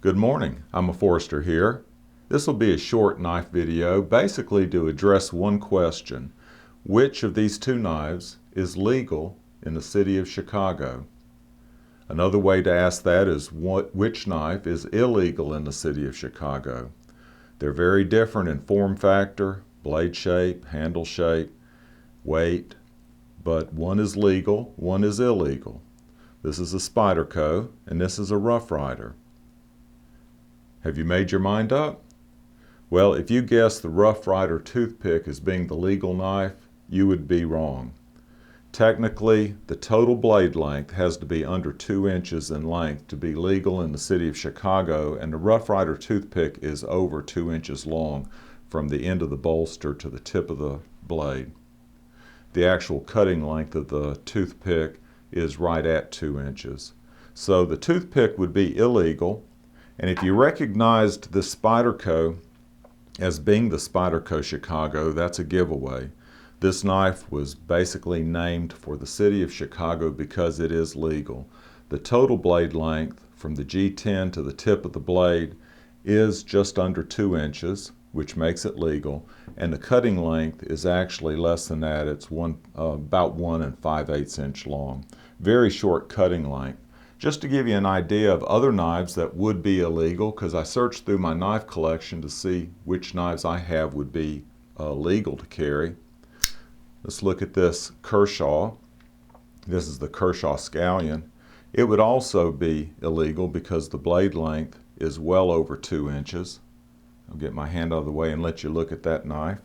Good morning, I'm a forester here. This will be a short knife video basically to address one question. Which of these two knives is legal in the city of Chicago? Another way to ask that is which knife is illegal in the city of Chicago? They're very different in form factor, blade shape, handle shape, weight, but one is legal, one is illegal. This is a Spyderco and this is a Rough Rider. Have you made your mind up? Well, if you guess the Rough Rider toothpick as being the legal knife, you would be wrong. Technically, the total blade length has to be under 2 inches in length to be legal in the city of Chicago, and the Rough Rider toothpick is over 2 inches long from the end of the bolster to the tip of the blade. The actual cutting length of the toothpick is right at 2 inches. So the toothpick would be illegal. And if you recognized the Spyderco as being the Spyderco Chicago, that's a giveaway. This knife was basically named for the city of Chicago because it is legal. The total blade length from the G10 to the tip of the blade is just under 2 inches, which makes it legal. And the cutting length is actually less than that. It's about 1 5/8 inch long. Very short cutting length. Just to give you an idea of other knives that would be illegal, because I searched through my knife collection to see which knives I have would be legal to carry. Let's look at this Kershaw. This is the Kershaw Scallion. It would also be illegal because the blade length is well over 2 inches. I'll get my hand out of the way and let you look at that knife.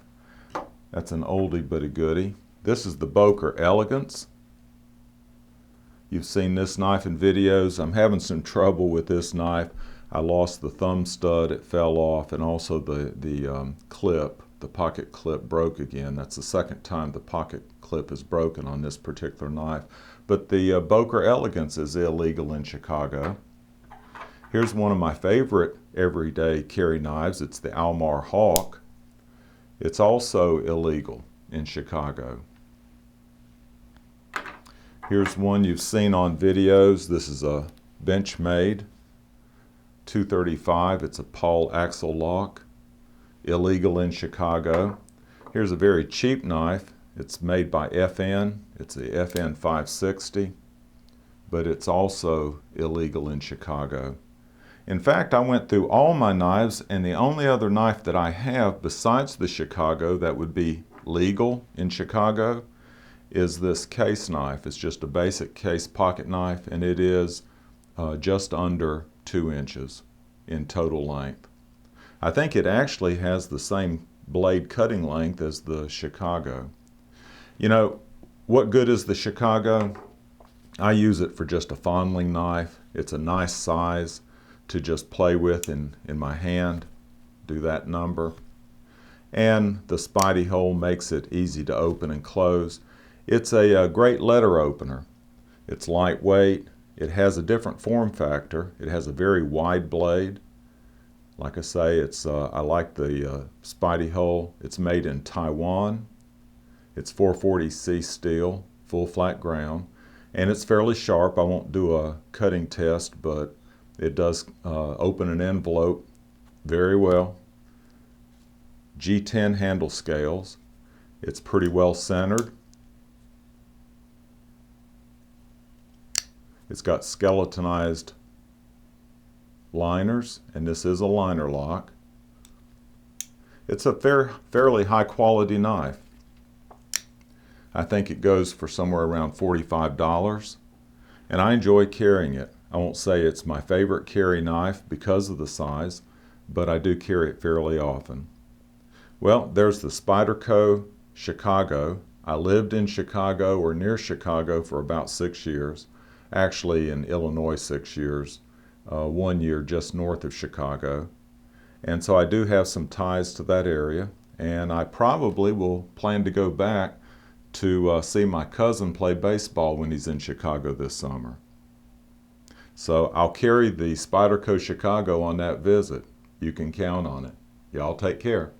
That's an oldie but a goodie. This is the Bokor Elegance. You've seen this knife in videos. I'm having some trouble with this knife. I lost the thumb stud, it fell off, and also the clip, the pocket clip broke again. That's the second time the pocket clip is broken on this particular knife. But the Bokor Elegance is illegal in Chicago. Here's one of my favorite everyday carry knives. It's the Almar Hawk. It's also illegal in Chicago. Here's one you've seen on videos. This is a Benchmade 235. It's a Paul axle lock. Illegal in Chicago. Here's a very cheap knife. It's made by FN. It's a FN 560, but it's also illegal in Chicago. In fact, I went through all my knives, and the only other knife that I have besides the Chicago that would be legal in Chicago is this case knife. It's just a basic case pocket knife, and it is just under 2 inches in total length. I think it actually has the same blade cutting length as the Chicago. You know, what good is the Chicago? I use it for just a fondling knife. It's a nice size to just play with in my hand, do that number. And the Spidey hole makes it easy to open and close. It's a great letter opener. It's lightweight. It has a different form factor. It has a very wide blade. Like I say, I like the Spidey hole. It's made in Taiwan. It's 440C steel, full flat ground, and it's fairly sharp. I won't do a cutting test, but it does open an envelope very well. G10 handle scales. It's pretty well centered. It's got skeletonized liners, and this is a liner lock. It's a fairly high quality knife. I think it goes for somewhere around $45, and I enjoy carrying it. I won't say it's my favorite carry knife because of the size, but I do carry it fairly often. Well, there's the Spyderco Chicago. I lived in Chicago or near Chicago for about 6 years. Actually in Illinois 6 years, 1 year just north of Chicago. And so I do have some ties to that area, and I probably will plan to go back to see my cousin play baseball when he's in Chicago this summer. So I'll carry the Spyderco Chicago on that visit. You can count on it. Y'all take care.